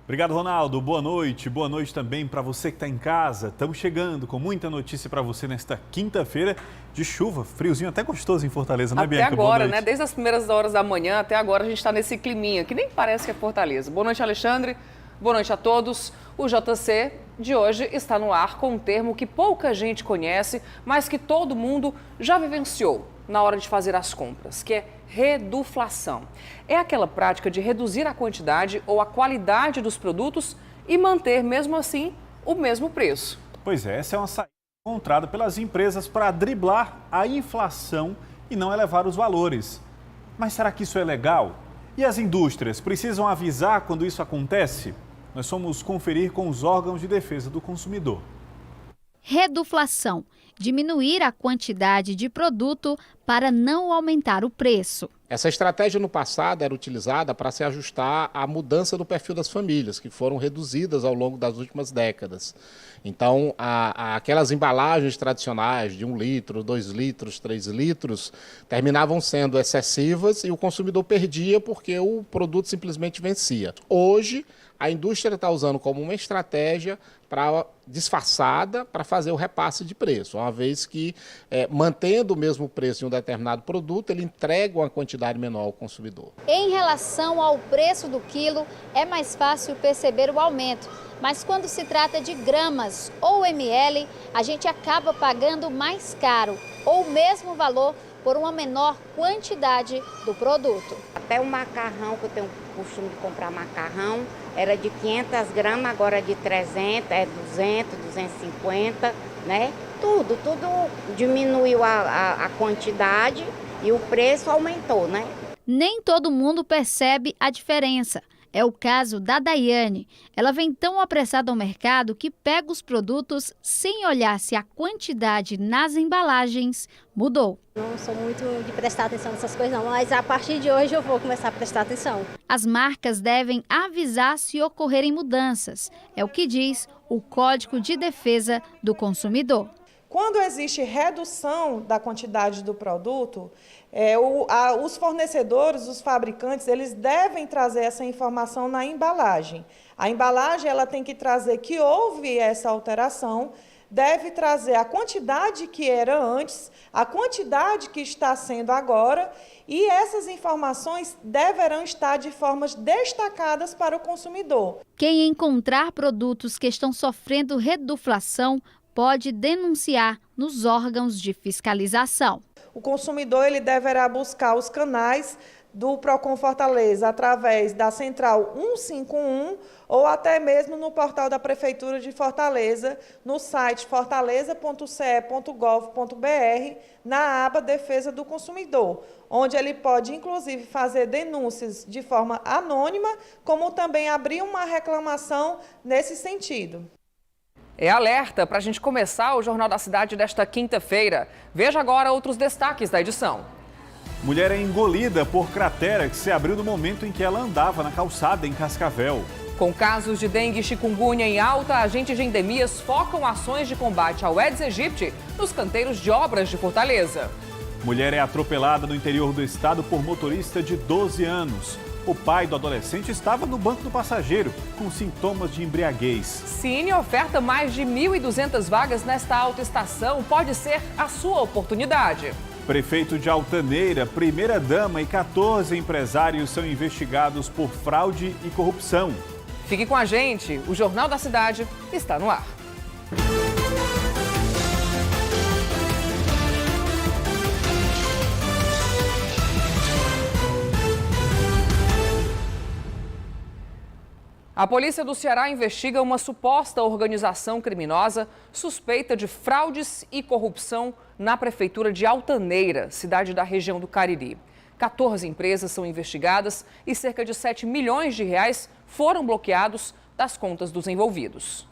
Obrigado, Ronaldo. Boa noite. Boa noite também para você que está em casa. Estamos chegando com muita notícia para você nesta quinta-feira de chuva. Friozinho até gostoso em Fortaleza, né, Bianca? Até agora, né? Desde as primeiras horas da manhã até agora a gente está nesse climinha, que nem parece que é Fortaleza. Boa noite, Alexandre. Boa noite a todos. O JC de hoje está no ar com um termo que pouca gente conhece, mas que todo mundo já vivenciou na hora de fazer as compras, que é reduflação. É aquela prática de reduzir a quantidade ou a qualidade dos produtos e manter, mesmo assim, o mesmo preço. Pois é, essa é uma saída encontrada pelas empresas para driblar a inflação e não elevar os valores. Mas será que isso é legal? E as indústrias precisam avisar quando isso acontece? Nós fomos conferir com os órgãos de defesa do consumidor. Reduflação. Diminuir a quantidade de produto para não aumentar o preço. Essa estratégia no passado era utilizada para se ajustar à mudança do perfil das famílias, que foram reduzidas ao longo das últimas décadas. Então, aquelas embalagens tradicionais de 1 litro, 2 litros, 3 litros, terminavam sendo excessivas e o consumidor perdia porque o produto simplesmente vencia. Hoje, a indústria está usando como uma estratégia disfarçada para fazer o repasse de preço, uma vez que, mantendo o mesmo preço de um determinado produto, ele entrega uma quantidade menor ao consumidor. Em relação ao preço do quilo, é mais fácil perceber o aumento, mas quando se trata de gramas ou ml, a gente acaba pagando mais caro ou o mesmo valor por uma menor quantidade do produto. Até o macarrão, que eu tenho o costume de comprar macarrão, era de 500 gramas, agora é de 300, 200, 250, né? Tudo diminuiu a quantidade e o preço aumentou, né? Nem todo mundo percebe a diferença. É o caso da Daiane. Ela vem tão apressada ao mercado que pega os produtos sem olhar se a quantidade nas embalagens mudou. Não sou muito de prestar atenção nessas coisas não, mas a partir de hoje eu vou começar a prestar atenção. As marcas devem avisar se ocorrerem mudanças. É o que diz o Código de Defesa do Consumidor. Quando existe redução da quantidade do produto, os fornecedores, os fabricantes, eles devem trazer essa informação na embalagem. A embalagem ela tem que trazer que houve essa alteração, deve trazer a quantidade que era antes, a quantidade que está sendo agora, e essas informações deverão estar de formas destacadas para o consumidor. Quem encontrar produtos que estão sofrendo reduflação pode denunciar nos órgãos de fiscalização. O consumidor ele deverá buscar os canais do Procon Fortaleza através da central 151 ou até mesmo no portal da Prefeitura de Fortaleza, no site fortaleza.ce.gov.br, na aba Defesa do Consumidor, onde ele pode, inclusive, fazer denúncias de forma anônima, como também abrir uma reclamação nesse sentido. É alerta para a gente começar o Jornal da Cidade desta quinta-feira. Veja agora outros destaques da edição. Mulher é engolida por cratera que se abriu no momento em que ela andava na calçada em Cascavel. Com casos de dengue e chikungunya em alta, agentes de endemias focam ações de combate ao Aedes aegypti nos canteiros de obras de Fortaleza. Mulher é atropelada no interior do estado por motorista de 12 anos. O pai do adolescente estava no banco do passageiro, com sintomas de embriaguez. Cine oferta mais de 1.200 vagas nesta autoestação. Pode ser a sua oportunidade. Prefeito de Altaneira, primeira-dama e 14 empresários são investigados por fraude e corrupção. Fique com a gente, o Jornal da Cidade está no ar. A polícia do Ceará investiga uma suposta organização criminosa suspeita de fraudes e corrupção na prefeitura de Altaneira, cidade da região do Cariri. 14 empresas são investigadas e cerca de 7 milhões de reais foram bloqueados das contas dos envolvidos.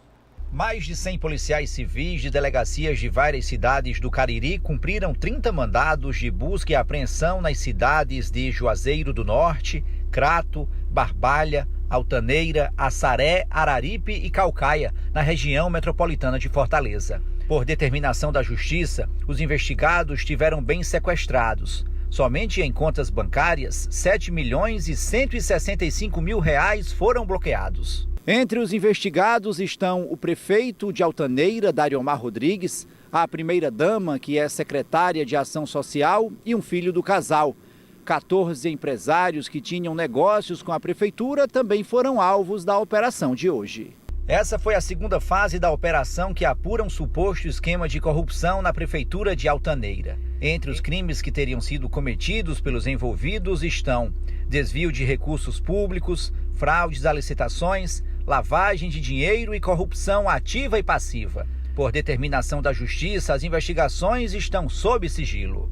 Mais de 100 policiais civis de delegacias de várias cidades do Cariri cumpriram 30 mandados de busca e apreensão nas cidades de Juazeiro do Norte, Crato, Barbalha, Altaneira, Assaré, Araripe e Caucaia, na região metropolitana de Fortaleza. Por determinação da Justiça, os investigados tiveram bens sequestrados. Somente em contas bancárias, 7 milhões e 165 mil reais foram bloqueados. Entre os investigados estão o prefeito de Altaneira, Dariomar Rodrigues, a primeira-dama, que é secretária de Ação Social, e um filho do casal. 14 empresários que tinham negócios com a prefeitura também foram alvos da operação de hoje. Essa foi a segunda fase da operação que apura um suposto esquema de corrupção na prefeitura de Altaneira. Entre os crimes que teriam sido cometidos pelos envolvidos estão desvio de recursos públicos, fraudes a licitações, lavagem de dinheiro e corrupção ativa e passiva. Por determinação da Justiça, as investigações estão sob sigilo.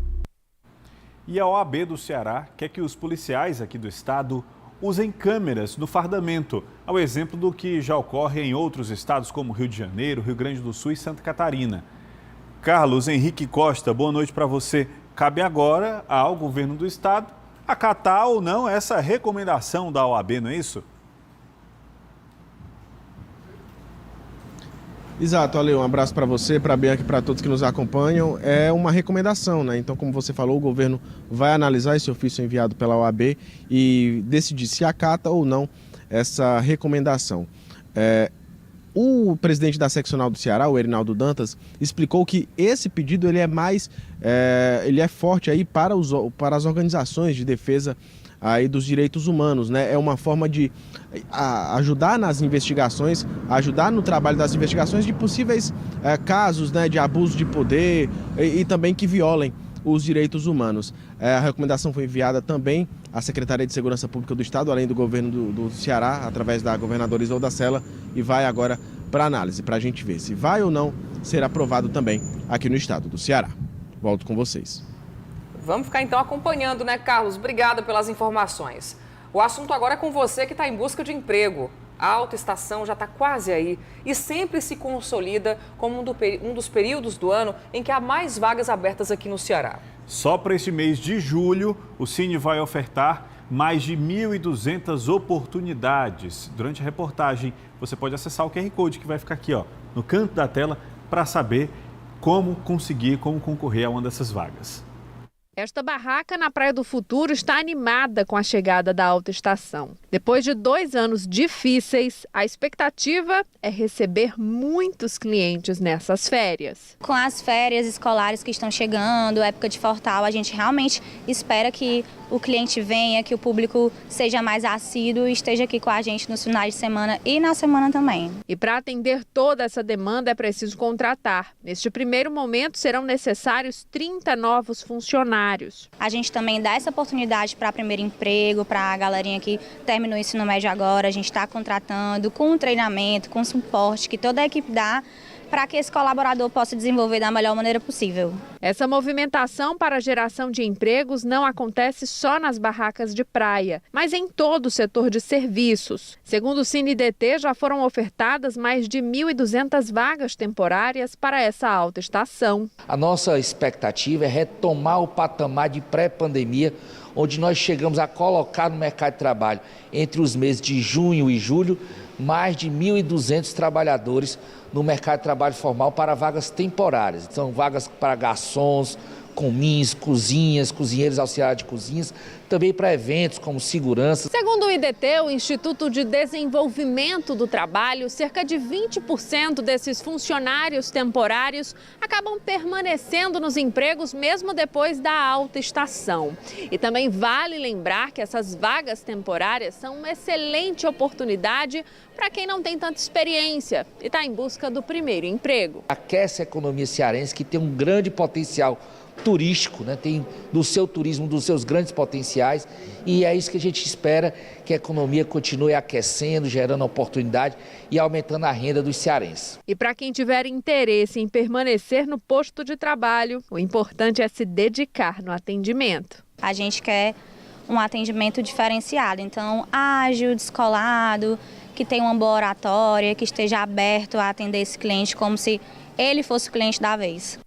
E a OAB do Ceará quer que os policiais aqui do estado usem câmeras no fardamento, ao exemplo do que já ocorre em outros estados como Rio de Janeiro, Rio Grande do Sul e Santa Catarina. Carlos Henrique Costa, boa noite para você. Cabe agora ao governo do estado acatar ou não essa recomendação da OAB, não é isso? Exato, Ale, um abraço para você, para a Bianca e para todos que nos acompanham. É uma recomendação, né? Então, como você falou, o governo vai analisar esse ofício enviado pela OAB e decidir se acata ou não essa recomendação. O presidente da seccional do Ceará, o Erinaldo Dantas, explicou que esse pedido ele é forte aí para as organizações de defesa aí dos direitos humanos, né? É uma forma de ajudar nas investigações, ajudar no trabalho das investigações de possíveis casos, né, de abuso de poder e também que violem os direitos humanos. A recomendação foi enviada também à Secretaria de Segurança Pública do Estado, além do governo do Ceará, através da governadora Isolda Sela, e vai agora para análise, para a gente ver se vai ou não ser aprovado também aqui no estado do Ceará. Volto com vocês. Vamos ficar então acompanhando, né, Carlos? Obrigada pelas informações. O assunto agora é com você que está em busca de emprego. A autoestação já está quase aí e sempre se consolida como um dos períodos do ano em que há mais vagas abertas aqui no Ceará. Só para este mês de julho, o Cine vai ofertar mais de 1.200 oportunidades. Durante a reportagem, você pode acessar o QR Code que vai ficar aqui, ó, no canto da tela, para saber como concorrer a uma dessas vagas. Esta barraca na Praia do Futuro está animada com a chegada da autoestação. Depois de 2 anos difíceis, a expectativa é receber muitos clientes nessas férias. Com as férias escolares que estão chegando, época de Fortal, a gente realmente espera que o cliente venha, que o público seja mais assíduo e esteja aqui com a gente nos finais de semana e na semana também. E para atender toda essa demanda é preciso contratar. Neste primeiro momento serão necessários 30 novos funcionários. A gente também dá essa oportunidade para primeiro emprego, para a galerinha que terminou o ensino médio agora. A gente está contratando com treinamento, com suporte que toda a equipe dá para que esse colaborador possa desenvolver da melhor maneira possível. Essa movimentação para a geração de empregos não acontece só nas barracas de praia, mas em todo o setor de serviços. Segundo o CineDT, já foram ofertadas mais de 1.200 vagas temporárias para essa autoestação. A nossa expectativa é retomar o patamar de pré-pandemia, onde nós chegamos a colocar no mercado de trabalho, entre os meses de junho e julho, mais de 1.200 trabalhadores no mercado de trabalho formal para vagas temporárias. São vagas para garçons, comins, cozinhas, cozinheiros auxiliares de cozinhas, também para eventos como segurança. Segundo o IDT, o Instituto de Desenvolvimento do Trabalho, cerca de 20% desses funcionários temporários acabam permanecendo nos empregos mesmo depois da autoestação. E também vale lembrar que essas vagas temporárias são uma excelente oportunidade para quem não tem tanta experiência e está em busca do primeiro emprego. Aquece a economia cearense, que tem um grande potencial turístico, né? Tem do seu turismo, dos seus grandes potenciais, e é isso que a gente espera, que a economia continue aquecendo, gerando oportunidade e aumentando a renda dos cearenses. E para quem tiver interesse em permanecer no posto de trabalho, o importante é se dedicar no atendimento. A gente quer um atendimento diferenciado, então ágil, descolado, que tenha uma boa oratória, que esteja aberto a atender esse cliente como se ele fosse o cliente da vez.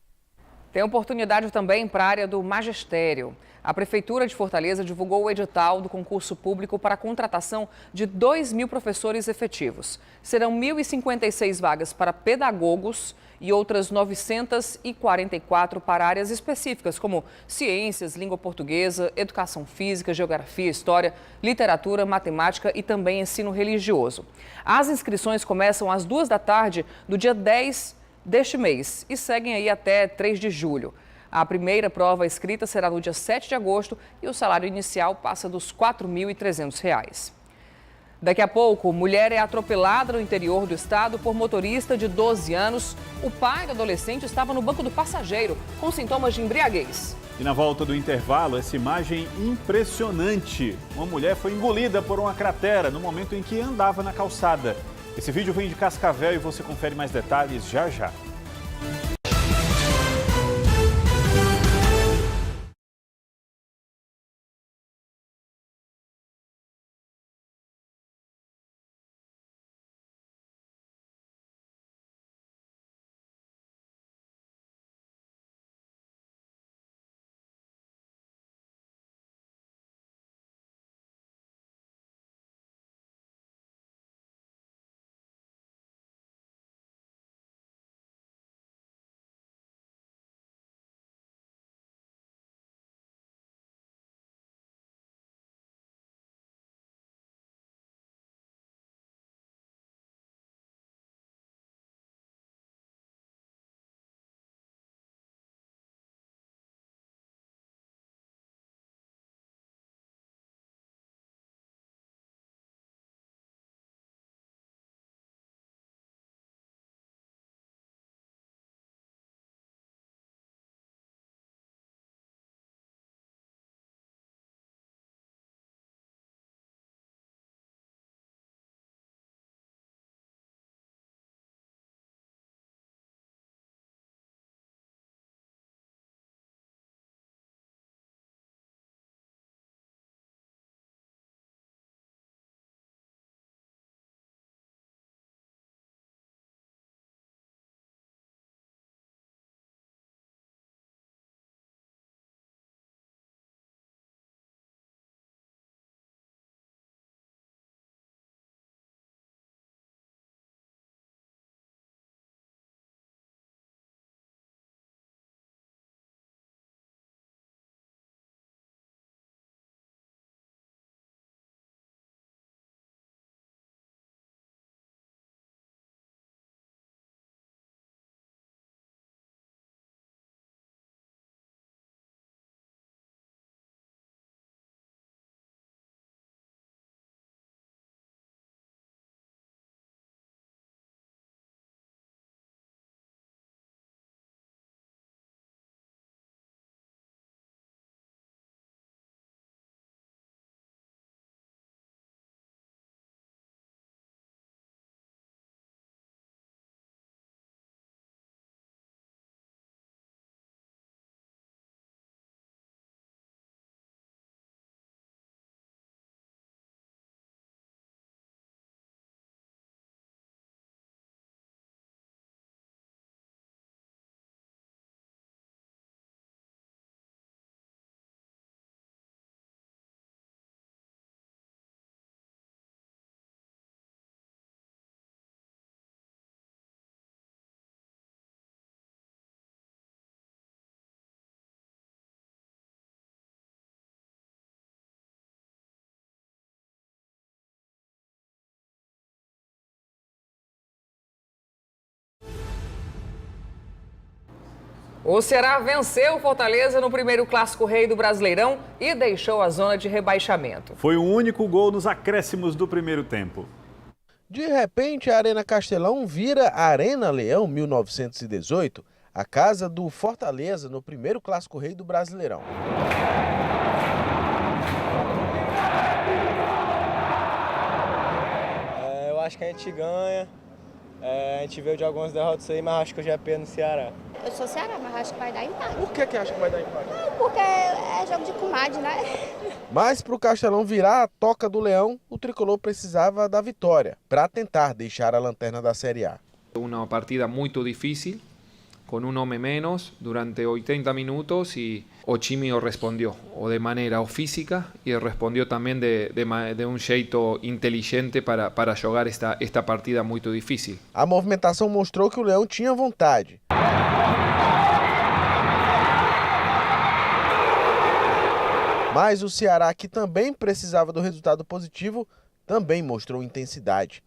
Tem oportunidade também para a área do magistério. A Prefeitura de Fortaleza divulgou o edital do concurso público para a contratação de 2.000 professores efetivos. Serão 1.056 vagas para pedagogos e outras 944 para áreas específicas, como ciências, língua portuguesa, educação física, geografia, história, literatura, matemática e também ensino religioso. As inscrições começam às 2h do dia 10 deste mês e seguem aí até 3 de julho. A primeira prova escrita será no dia 7 de agosto e o salário inicial passa dos R$ 4.300. Daqui a pouco, mulher é atropelada no interior do estado por motorista de 12 anos. O pai do adolescente estava no banco do passageiro com sintomas de embriaguez. E na volta do intervalo, essa imagem impressionante. Uma mulher foi engolida por uma cratera no momento em que andava na calçada. Esse vídeo vem de Cascavel e você confere mais detalhes já já. O Ceará venceu o Fortaleza no primeiro Clássico Rei do Brasileirão e deixou a zona de rebaixamento. Foi o único gol nos acréscimos do primeiro tempo. De repente, a Arena Castelão vira Arena Leão 1918, a casa do Fortaleza no primeiro Clássico Rei do Brasileirão. Eu acho que a gente ganha. A gente veio de algumas derrotas aí, mas acho que hoje é pena no Ceará. Eu sou Ceará, mas acho que vai dar empate. Por que acha que vai dar empate? Porque é jogo de comadre, né? Mas para o Castelão virar a toca do Leão, o tricolor precisava da vitória para tentar deixar a lanterna da Série A. Uma partida muito difícil, con un hombre menos durante 80 minutos y Ochimio respondió, o de manera física, y respondió también de un jeito inteligente para jogar esta partida muito difícil. A movimentação mostrou que o Leão tinha vontade. Mas o Ceará, que também precisava do resultado positivo, também mostrou intensidade.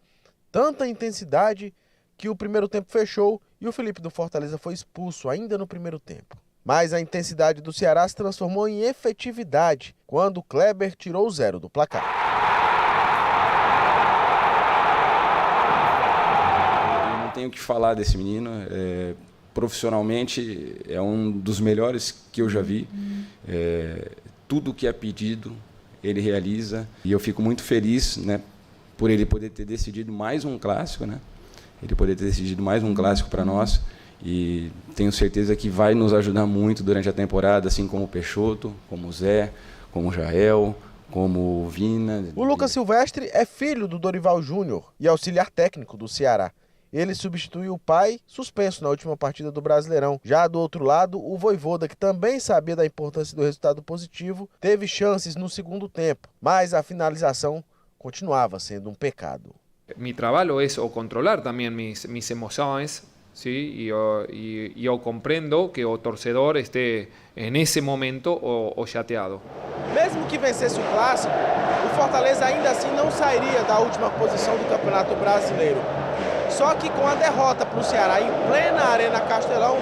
Tanta intensidade que o primeiro tempo fechou e o Felipe do Fortaleza foi expulso ainda no primeiro tempo. Mas a intensidade do Ceará se transformou em efetividade quando o Kleber tirou o 0 do placar. Eu não tenho o que falar desse menino. Profissionalmente é um dos melhores que eu já vi. Tudo que é pedido ele realiza e eu fico muito feliz, né, por ele poder ter decidido mais um clássico, né? Ele poder ter decidido mais um clássico para nós e tenho certeza que vai nos ajudar muito durante a temporada, assim como o Peixoto, como o Zé, como o Jael, como o Vina. O Lucas Silvestre é filho do Dorival Júnior e auxiliar técnico do Ceará. Ele substituiu o pai, suspenso na última partida do Brasileirão. Já do outro lado, o Vojvoda, que também sabia da importância do resultado positivo, teve chances no segundo tempo, mas a finalização continuava sendo um pecado. Mi trabajo es controlar también mis emociones, ¿sí? Y yo comprendo que o torcedor esté en ese momento o chateado. Mesmo que vencesse o clássico, o Fortaleza ainda assim não sairia da última posição do Campeonato Brasileiro. Só que com a derrota para o Ceará em plena Arena Castelão,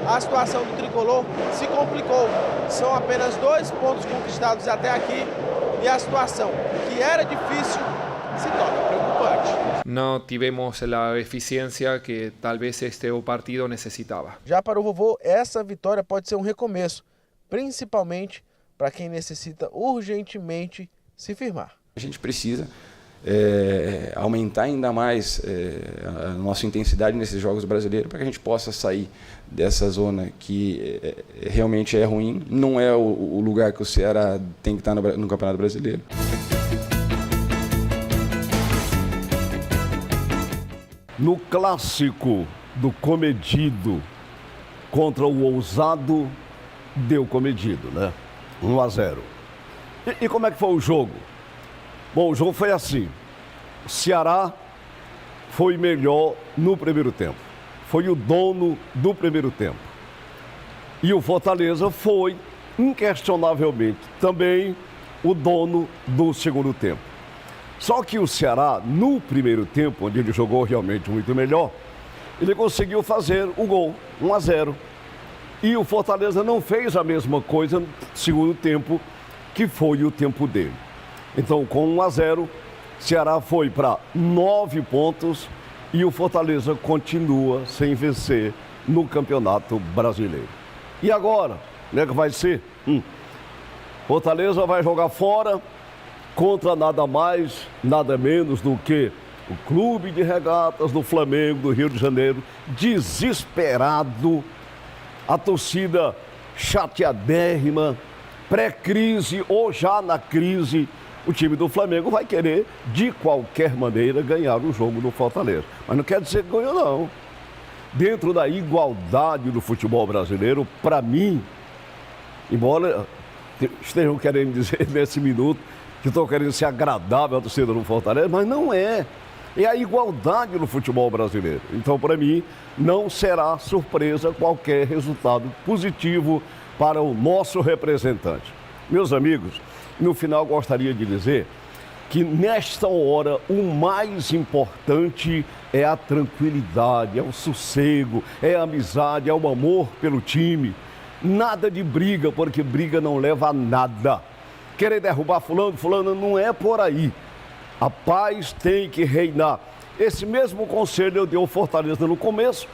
a situação do tricolor se complicou. São apenas 2 pontos conquistados até aqui e a situação, que era difícil, se torna preocupante. No tivemos la eficiencia que tal vez este partido necesitaba. Já para o vovô, essa vitória pode ser um recomeço, principalmente para quem necessita urgentemente se firmar. A gente precisa aumentar ainda mais a nossa intensidade nesses jogos brasileiros para que a gente possa sair dessa zona que realmente é ruim. Não é o lugar que o Ceará tem que estar no Campeonato Brasileiro. No clássico do comedido contra o ousado, deu comedido, né? 1-0. E como é que foi o jogo? Bom, o jogo foi assim. O Ceará foi melhor no primeiro tempo. Foi o dono do primeiro tempo. E o Fortaleza foi, inquestionavelmente, também o dono do segundo tempo. Só que o Ceará, no primeiro tempo, onde ele jogou realmente muito melhor, ele conseguiu fazer o gol, 1-0. E o Fortaleza não fez a mesma coisa no segundo tempo, que foi o tempo dele. Então, com 1-0, Ceará foi para 9 pontos e o Fortaleza continua sem vencer no Campeonato Brasileiro. E agora, como é que vai ser? Fortaleza vai jogar fora contra nada mais, nada menos do que o Clube de Regatas do Flamengo do Rio de Janeiro, desesperado, a torcida chateadérrima, pré-crise ou já na crise. O time do Flamengo vai querer, de qualquer maneira, ganhar o jogo do Fortaleza. Mas não quer dizer que ganhou, não. Dentro da igualdade do futebol brasileiro, para mim, embora estejam querendo dizer nesse minuto que estão querendo ser agradável à torcida do Fortaleza, mas não é. É a igualdade no futebol brasileiro. Então, para mim, não será surpresa qualquer resultado positivo para o nosso representante. Meus amigos, no final gostaria de dizer que nesta hora o mais importante é a tranquilidade, é o sossego, é a amizade, é o amor pelo time. Nada de briga, porque briga não leva a nada. Querer derrubar fulano não é por aí. A paz tem que reinar. Esse mesmo conselho eu dei ao Fortaleza no começo,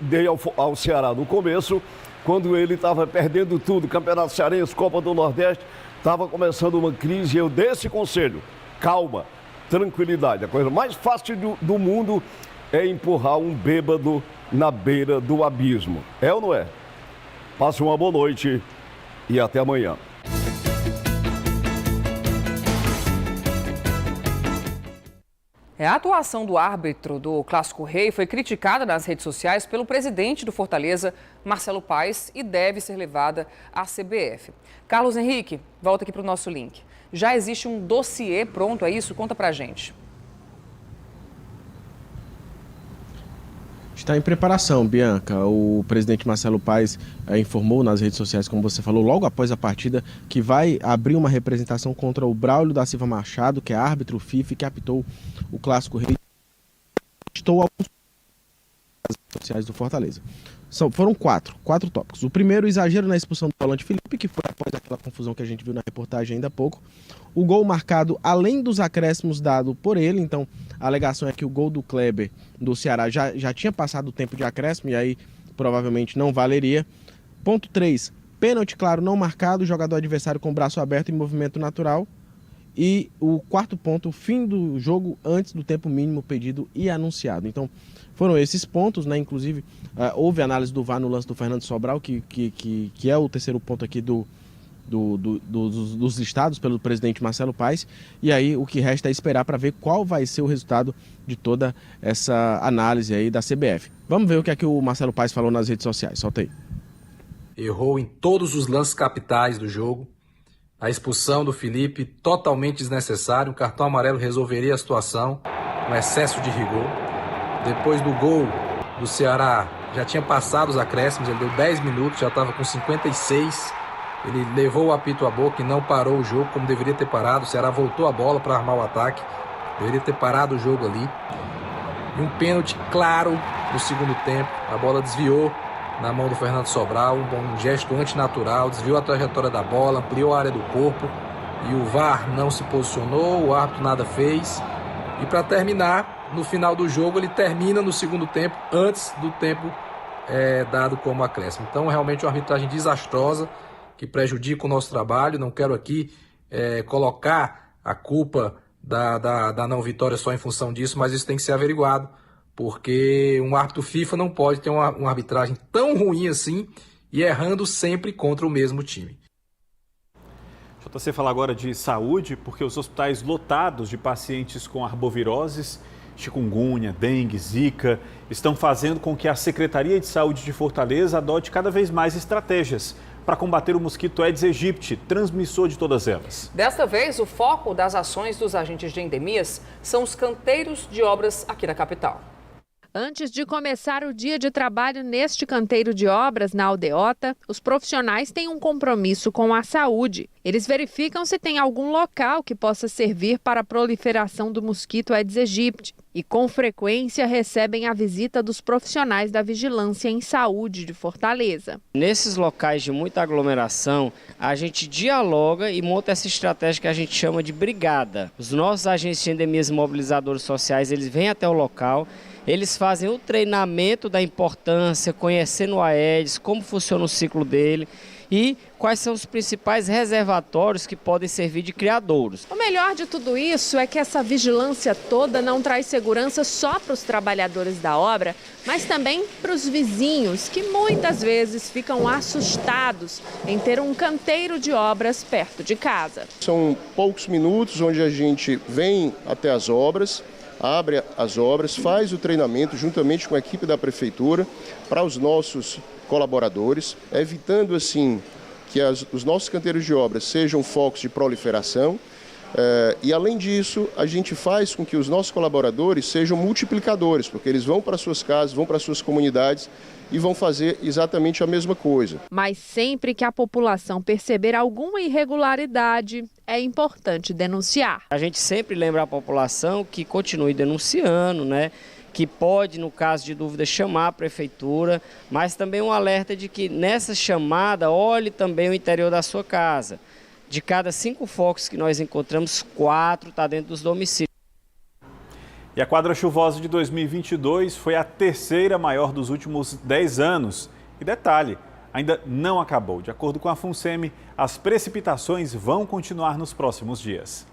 dei ao Ceará no começo, quando ele estava perdendo tudo, Campeonato Cearense, Copa do Nordeste, estava começando uma crise, eu dei esse conselho. Calma, tranquilidade. A coisa mais fácil do mundo é empurrar um bêbado na beira do abismo. É ou não é? Passe uma boa noite e até amanhã. A atuação do árbitro do Clássico Rei foi criticada nas redes sociais pelo presidente do Fortaleza, Marcelo Paes, e deve ser levada à CBF. Carlos Henrique, volta aqui para o nosso link. Já existe um dossiê pronto, é isso? Conta pra gente. Está em preparação, Bianca. O presidente Marcelo Paes informou nas redes sociais, como você falou, logo após a partida, que vai abrir uma representação contra o Braulio da Silva Machado, que é árbitro FIFA e que apitou o Clássico Rei. Estou alguns sociais do Fortaleza. Foram quatro tópicos. O primeiro, o exagero na expulsão do volante Felipe, que foi após aquela confusão que a gente viu na reportagem ainda há pouco. O gol marcado além dos acréscimos dado por ele, então a alegação é que o gol do Kleber do Ceará já tinha passado o tempo de acréscimo e aí provavelmente não valeria. Ponto 3, pênalti claro não marcado, jogador adversário com o braço aberto em movimento natural. E o quarto ponto, fim do jogo antes do tempo mínimo pedido e anunciado. Então foram esses pontos, né? Inclusive houve análise do VAR no lance do Fernando Sobral, que é o terceiro ponto aqui dos listados pelo presidente Marcelo Paes. E aí o que resta é esperar para ver qual vai ser o resultado de toda essa análise aí da CBF. Vamos ver o que é que o Marcelo Paes falou nas redes sociais. Solta aí. Errou em todos os lances capitais do jogo. A expulsão do Felipe totalmente desnecessária. Um cartão amarelo resolveria a situação. Um excesso de rigor. Depois do gol do Ceará, já tinha passado os acréscimos. Ele deu 10 minutos, já estava com 56. Ele levou o apito à boca e não parou o jogo como deveria ter parado. O Ceará voltou a bola para armar o ataque. Deveria ter parado o jogo ali. E um pênalti claro no segundo tempo. A bola desviou na mão do Fernando Sobral. Um gesto antinatural. Desviou a trajetória da bola, ampliou a área do corpo. E o VAR não se posicionou, o árbitro nada fez. E para terminar, no final do jogo, ele termina no segundo tempo, antes do tempo dado como acréscimo. Então, realmente, uma arbitragem desastrosa, que prejudica o nosso trabalho. Não quero aqui colocar a culpa da não vitória só em função disso, mas isso tem que ser averiguado, porque um árbitro FIFA não pode ter uma arbitragem tão ruim assim e errando sempre contra o mesmo time. JC fala agora de saúde, porque os hospitais lotados de pacientes com arboviroses, chikungunya, dengue, zika, estão fazendo com que a Secretaria de Saúde de Fortaleza adote cada vez mais estratégias para combater o mosquito Aedes aegypti, transmissor de todas elas. Desta vez, o foco das ações dos agentes de endemias são os canteiros de obras aqui na capital. Antes de começar o dia de trabalho neste canteiro de obras na Aldeota, os profissionais têm um compromisso com a saúde. Eles verificam se tem algum local que possa servir para a proliferação do mosquito Aedes aegypti e, com frequência, recebem a visita dos profissionais da Vigilância em Saúde de Fortaleza. Nesses locais de muita aglomeração, a gente dialoga e monta essa estratégia que a gente chama de brigada. Os nossos agentes de endemias e mobilizadores sociais, eles vêm até o local. Eles fazem o treinamento da importância, conhecendo o Aedes, como funciona o ciclo dele e quais são os principais reservatórios que podem servir de criadouros. O melhor de tudo isso é que essa vigilância toda não traz segurança só para os trabalhadores da obra, mas também para os vizinhos, que muitas vezes ficam assustados em ter um canteiro de obras perto de casa. São poucos minutos onde a gente vem até as obras, abre as obras, faz o treinamento juntamente com a equipe da prefeitura para os nossos colaboradores, evitando assim que os nossos canteiros de obras sejam focos de proliferação. E além disso, a gente faz com que os nossos colaboradores sejam multiplicadores, porque eles vão para suas casas, vão para suas comunidades e vão fazer exatamente a mesma coisa. Mas sempre que a população perceber alguma irregularidade, é importante denunciar. A gente sempre lembra a população que continue denunciando, né? Que pode, no caso de dúvida, chamar a prefeitura, mas também um alerta de que nessa chamada, olhe também o interior da sua casa. De cada 5 focos que nós encontramos, 4 está dentro dos domicílios. E a quadra chuvosa de 2022 foi a terceira maior dos últimos 10 anos. E detalhe, ainda não acabou. De acordo com a FUNSEMI, as precipitações vão continuar nos próximos dias.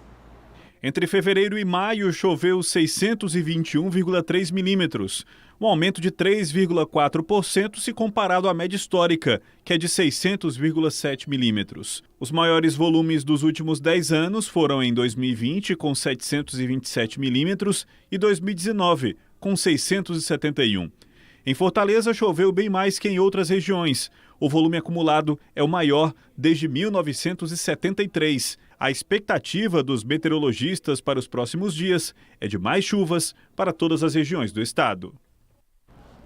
Entre fevereiro e maio, choveu 621,3 milímetros, um aumento de 3,4% se comparado à média histórica, que é de 600,7 milímetros. Os maiores volumes dos últimos 10 anos foram em 2020, com 727 milímetros, e 2019, com 671. Em Fortaleza, choveu bem mais que em outras regiões. O volume acumulado é o maior desde 1973. A expectativa dos meteorologistas para os próximos dias é de mais chuvas para todas as regiões do estado.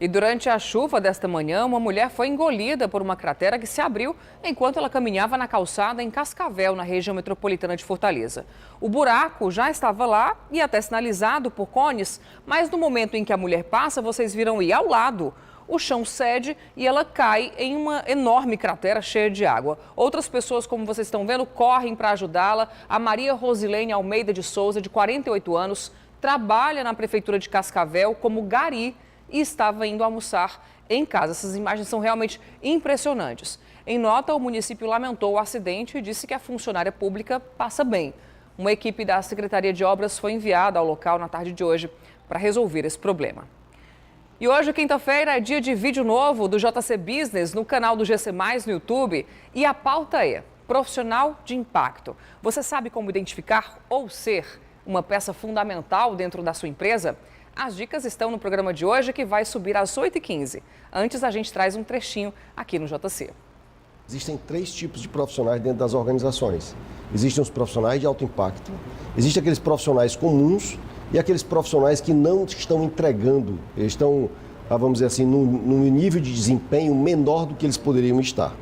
E durante a chuva desta manhã, uma mulher foi engolida por uma cratera que se abriu enquanto ela caminhava na calçada em Cascavel, na região metropolitana de Fortaleza. O buraco já estava lá e até sinalizado por cones, mas no momento em que a mulher passa, vocês viram ir ao lado. O chão cede e ela cai em uma enorme cratera cheia de água. Outras pessoas, como vocês estão vendo, correm para ajudá-la. A Maria Rosilene Almeida de Souza, de 48 anos, trabalha na prefeitura de Cascavel como gari e estava indo almoçar em casa. Essas imagens são realmente impressionantes. Em nota, o município lamentou o acidente e disse que a funcionária pública passa bem. Uma equipe da Secretaria de Obras foi enviada ao local na tarde de hoje para resolver esse problema. E hoje, quinta-feira, é dia de vídeo novo do JC Business no canal do GC+, no YouTube. E a pauta é profissional de impacto. Você sabe como identificar ou ser uma peça fundamental dentro da sua empresa? As dicas estão no programa de hoje, que vai subir às 8h15. Antes, a gente traz um trechinho aqui no JC. Existem 3 tipos de profissionais dentro das organizações. Existem os profissionais de alto impacto, existem aqueles profissionais comuns e aqueles profissionais que não estão entregando, eles estão, vamos dizer assim, num nível de desempenho menor do que eles poderiam estar.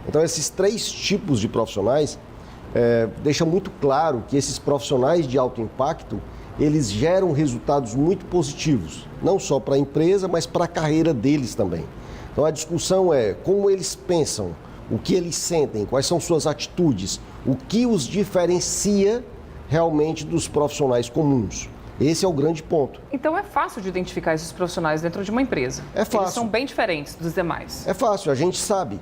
Então, esses 3 tipos de profissionais deixam muito claro que esses profissionais de alto impacto, eles geram resultados muito positivos, não só para a empresa, mas para a carreira deles também. Então, a discussão é como eles pensam, o que eles sentem, quais são suas atitudes, o que os diferencia realmente dos profissionais comuns. Esse é o grande ponto. Então é fácil de identificar esses profissionais dentro de uma empresa? É fácil. Eles são bem diferentes dos demais? É fácil, a gente sabe,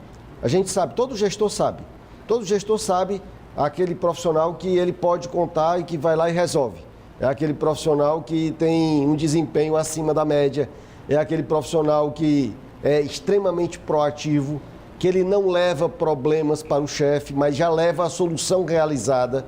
todo gestor sabe. Todo gestor sabe aquele profissional que ele pode contar e que vai lá e resolve. É aquele profissional que tem um desempenho acima da média, é aquele profissional que é extremamente proativo, que ele não leva problemas para o chefe, mas já leva a solução realizada.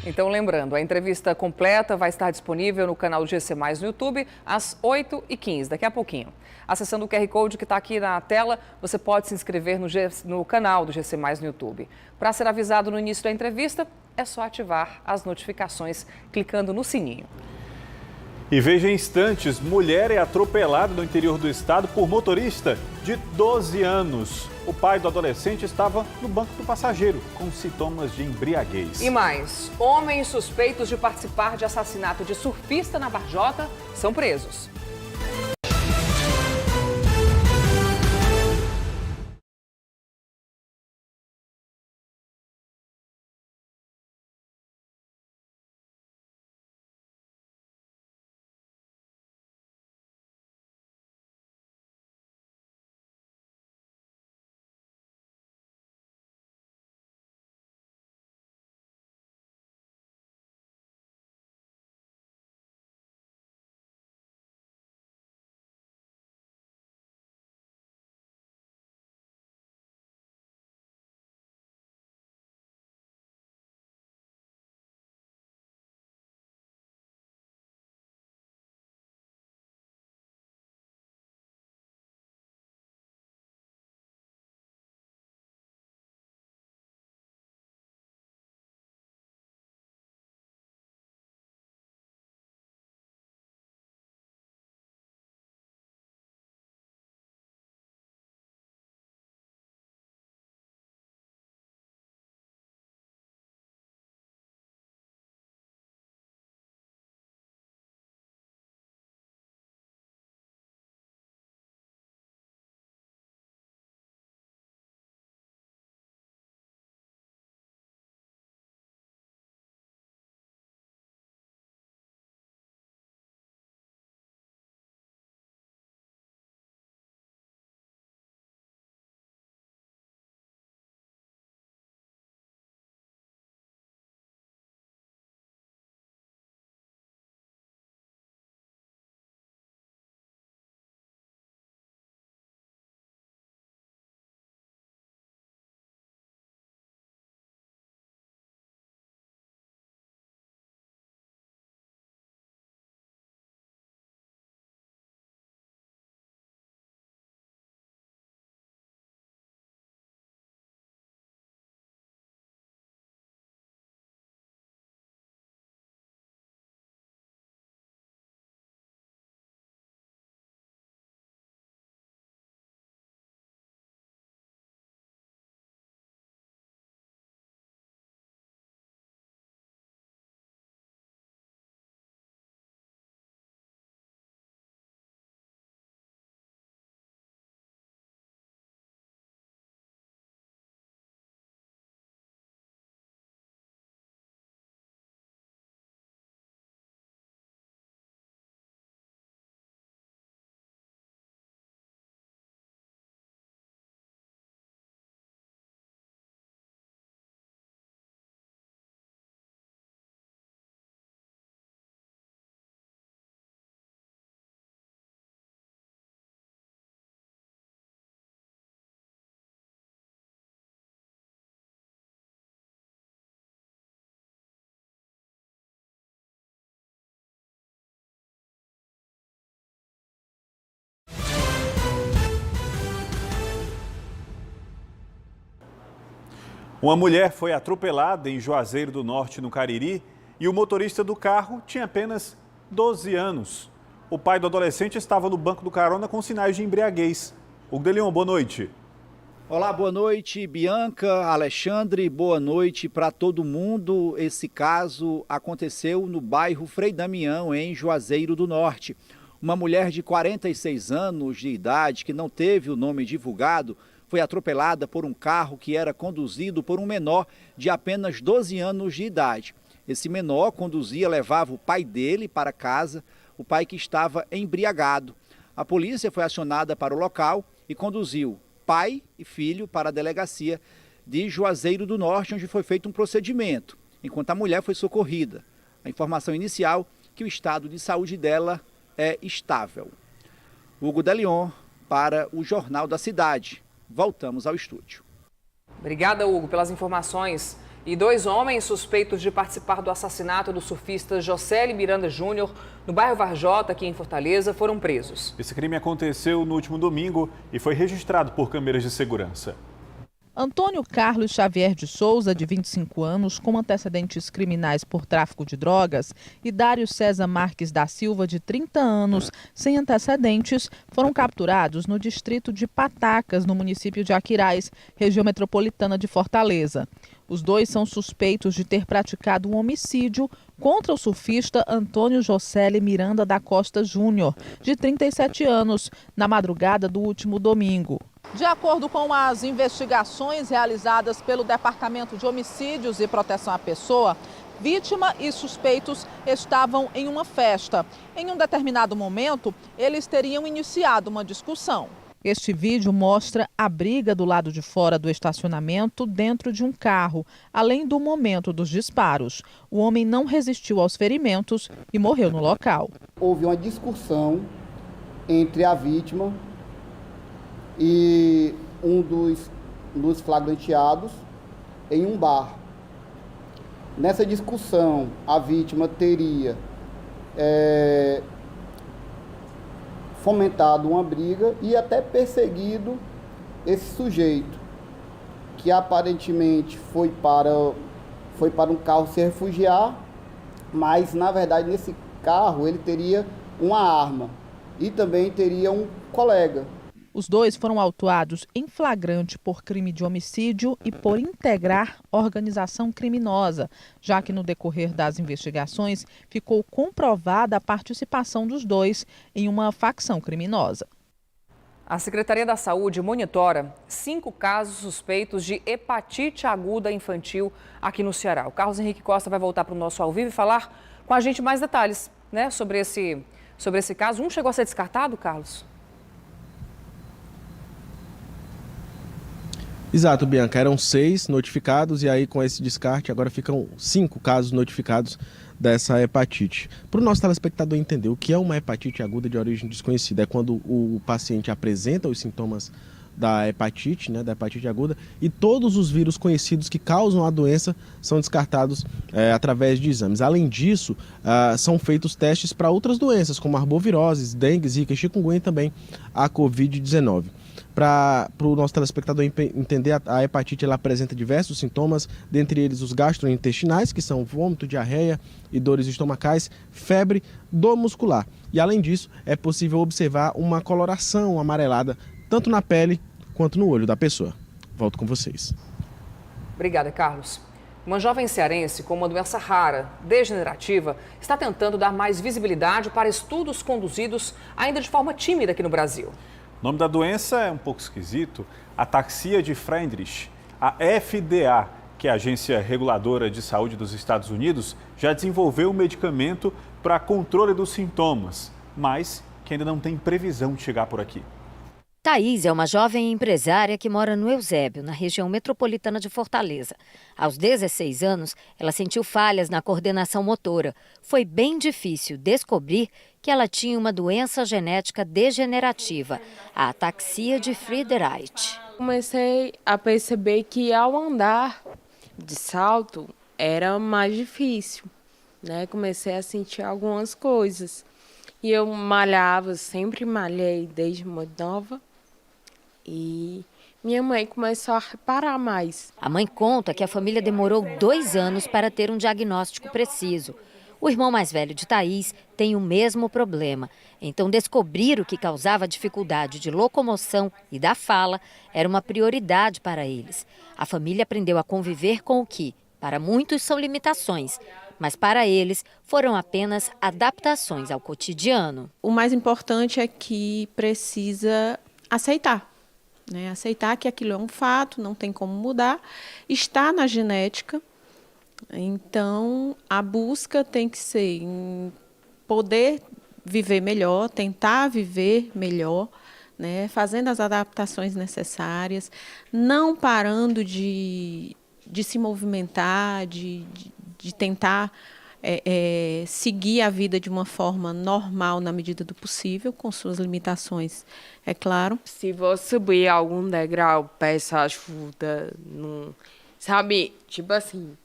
Então, lembrando, a entrevista completa vai estar disponível no canal do GC+, no YouTube, às 8h15, daqui a pouquinho. Acessando o QR Code que está aqui na tela, você pode se inscrever no canal do GC+, no YouTube. Para ser avisado no início da entrevista, é só ativar as notificações clicando no sininho. E veja em instantes, mulher é atropelada no interior do estado por motorista de 12 anos. O pai do adolescente estava no banco do passageiro, com sintomas de embriaguez. E mais, homens suspeitos de participar de assassinato de surfista na Varjota são presos. Uma mulher foi atropelada em Juazeiro do Norte, no Cariri, e o motorista do carro tinha apenas 12 anos. O pai do adolescente estava no banco do carona com sinais de embriaguez. Hugo de Leon, boa noite. Olá, boa noite, Bianca, Alexandre, boa noite para todo mundo. Esse caso aconteceu no bairro Frei Damião, em Juazeiro do Norte. Uma mulher de 46 anos de idade, que não teve o nome divulgado, foi atropelada por um carro que era conduzido por um menor de apenas 12 anos de idade. Esse menor levava o pai dele para casa, o pai que estava embriagado. A polícia foi acionada para o local e conduziu pai e filho para a delegacia de Juazeiro do Norte, onde foi feito um procedimento, enquanto a mulher foi socorrida. A informação inicial é que o estado de saúde dela é estável. Hugo de Leon para o Jornal da Cidade. Voltamos ao estúdio. Obrigada, Hugo, pelas informações. E 2 homens suspeitos de participar do assassinato do surfista Josélio Miranda Júnior no bairro Varjota, aqui em Fortaleza, foram presos. Esse crime aconteceu no último domingo e foi registrado por câmeras de segurança. Antônio Carlos Xavier de Souza, de 25 anos, com antecedentes criminais por tráfico de drogas, e Dário César Marques da Silva, de 30 anos, sem antecedentes, foram capturados no distrito de Patacas, no município de Aquiraz, região metropolitana de Fortaleza. Os 2 são suspeitos de ter praticado um homicídio contra o surfista Antônio Josélio Miranda da Costa Júnior, de 37 anos, na madrugada do último domingo. De acordo com as investigações realizadas pelo Departamento de Homicídios e Proteção à Pessoa, vítima e suspeitos estavam em uma festa. Em um determinado momento, eles teriam iniciado uma discussão. Este vídeo mostra a briga do lado de fora do estacionamento dentro de um carro, além do momento dos disparos. O homem não resistiu aos ferimentos e morreu no local. Houve uma discussão entre a vítima e um dos flagranteados em um bar. Nessa discussão, a vítima teria fomentado uma briga e até perseguido esse sujeito, que aparentemente foi para um carro se refugiar, mas na verdade nesse carro ele teria uma arma e também teria um colega. Os 2 foram autuados em flagrante por crime de homicídio e por integrar organização criminosa, já que no decorrer das investigações ficou comprovada a participação dos 2 em uma facção criminosa. A Secretaria da Saúde monitora 5 casos suspeitos de hepatite aguda infantil aqui no Ceará. O Carlos Henrique Costa vai voltar para o nosso ao vivo e falar com a gente mais detalhes, né, sobre esse caso. Um chegou a ser descartado, Carlos? Exato, Bianca. Eram 6 notificados e aí com esse descarte agora ficam 5 casos notificados dessa hepatite. Para o nosso telespectador entender o que é uma hepatite aguda de origem desconhecida, é quando o paciente apresenta os sintomas da hepatite, né, da hepatite aguda, e todos os vírus conhecidos que causam a doença são descartados através de exames. Além disso, são feitos testes para outras doenças, como arboviroses, dengue, zika, chikungunya e também a Covid-19. Para o nosso telespectador entender, a hepatite ela apresenta diversos sintomas, dentre eles os gastrointestinais, que são vômito, diarreia e dores estomacais, febre, dor muscular. E além disso, é possível observar uma coloração amarelada, tanto na pele quanto no olho da pessoa. Volto com vocês. Obrigada, Carlos. Uma jovem cearense com uma doença rara, degenerativa, está tentando dar mais visibilidade para estudos conduzidos ainda de forma tímida aqui no Brasil. O nome da doença é um pouco esquisito, ataxia de Friedreich. A FDA, que é a Agência Reguladora de Saúde dos Estados Unidos, já desenvolveu um medicamento para controle dos sintomas, mas que ainda não tem previsão de chegar por aqui. Thaís é uma jovem empresária que mora no Eusébio, na região metropolitana de Fortaleza. Aos 16 anos, ela sentiu falhas na coordenação motora. Foi bem difícil descobrir que ela tinha uma doença genética degenerativa, a ataxia de Friedreich. Comecei a perceber que ao andar de salto era mais difícil, né? Comecei a sentir algumas coisas. E eu malhava, sempre malhei desde muito nova. E minha mãe começou a reparar mais. A mãe conta que a família demorou 2 anos para ter um diagnóstico preciso. O irmão mais velho de Thaís tem o mesmo problema. Então, descobrir o que causava dificuldade de locomoção e da fala era uma prioridade para eles. A família aprendeu a conviver com o que, para muitos, são limitações, mas para eles foram apenas adaptações ao cotidiano. O mais importante é que precisa aceitar, né? Aceitar que aquilo é um fato, não tem como mudar, está na genética. Então, a busca tem que ser em poder viver melhor, tentar viver melhor, né? Fazendo as adaptações necessárias, não parando de se movimentar, de tentar seguir a vida de uma forma normal na medida do possível, com suas limitações, é claro. Se vou subir algum degrau, peço ajuda, não, sabe, tipo assim,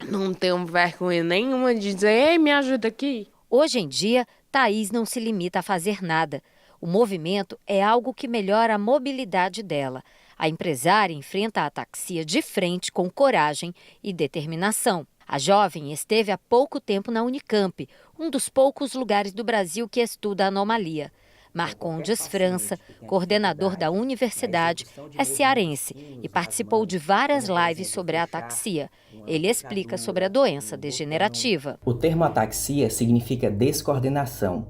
não tenho vergonha nenhuma de dizer, ei, me ajuda aqui. Hoje em dia, Thaís não se limita a fazer nada. O movimento é algo que melhora a mobilidade dela. A empresária enfrenta a ataxia de frente com coragem e determinação. A jovem esteve há pouco tempo na Unicamp, um dos poucos lugares do Brasil que estuda a anomalia. Marcondes França, coordenador da universidade, é cearense e participou de várias lives sobre a ataxia. Ele explica sobre a doença degenerativa. O termo ataxia significa descoordenação.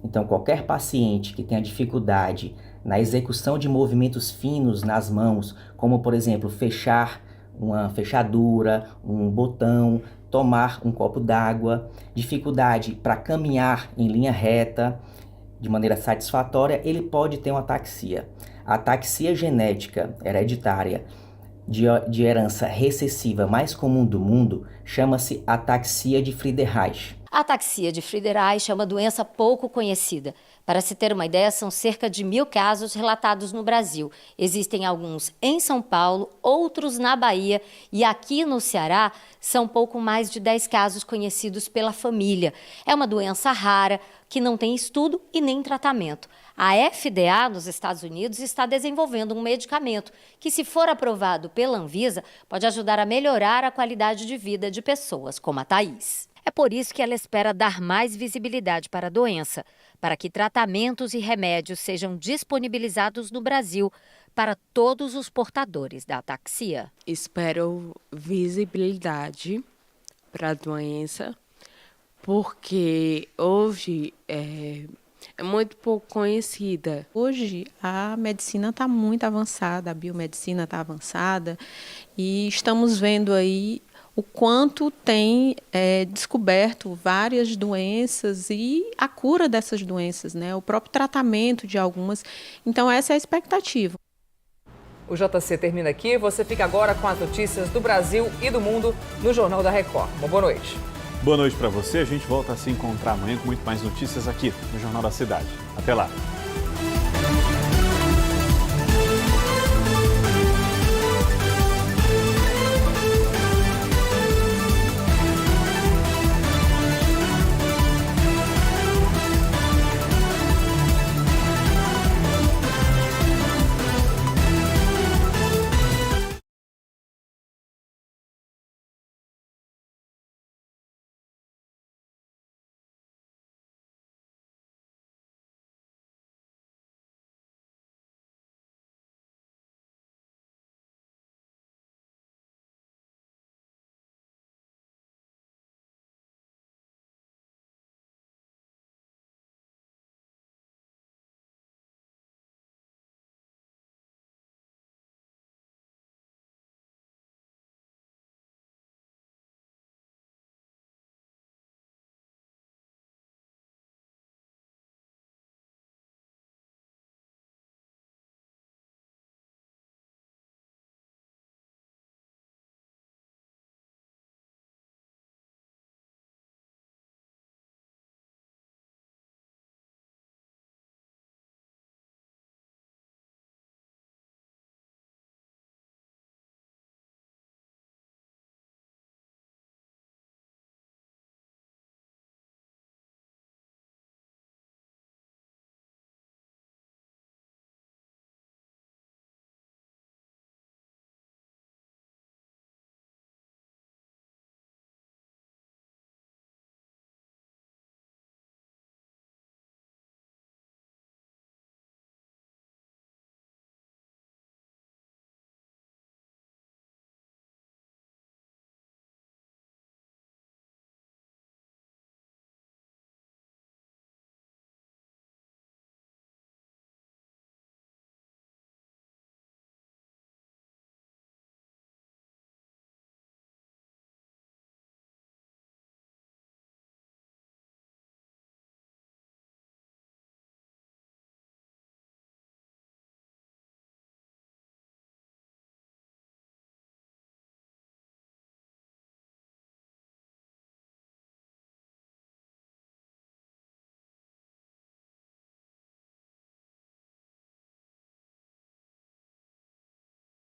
Então, qualquer paciente que tenha dificuldade na execução de movimentos finos nas mãos, como, por exemplo, fechar uma fechadura, um botão, tomar um copo d'água, dificuldade para caminhar em linha reta, de maneira satisfatória, ele pode ter uma ataxia. A ataxia genética hereditária de herança recessiva mais comum do mundo chama-se ataxia de Friedreich. A ataxia de Friedreich é uma doença pouco conhecida. Para se ter uma ideia, são cerca de 1.000 casos relatados no Brasil. Existem alguns em São Paulo, outros na Bahia e aqui no Ceará são pouco mais de 10 casos conhecidos pela família. É uma doença rara que não tem estudo e nem tratamento. A FDA, nos Estados Unidos, está desenvolvendo um medicamento que, se for aprovado pela Anvisa, pode ajudar a melhorar a qualidade de vida de pessoas como a Thaís. É por isso que ela espera dar mais visibilidade para a doença, para que tratamentos e remédios sejam disponibilizados no Brasil para todos os portadores da ataxia. Espero visibilidade para a doença, porque hoje é muito pouco conhecida. Hoje a medicina está muito avançada, a biomedicina está avançada e estamos vendo aí o quanto tem descoberto várias doenças e a cura dessas doenças, né? O próprio tratamento de algumas. Então essa é a expectativa. O JC termina aqui. Você fica agora com as notícias do Brasil e do mundo no Jornal da Record. Uma boa noite. Boa noite para você. A gente volta a se encontrar amanhã com muito mais notícias aqui no Jornal da Cidade. Até lá.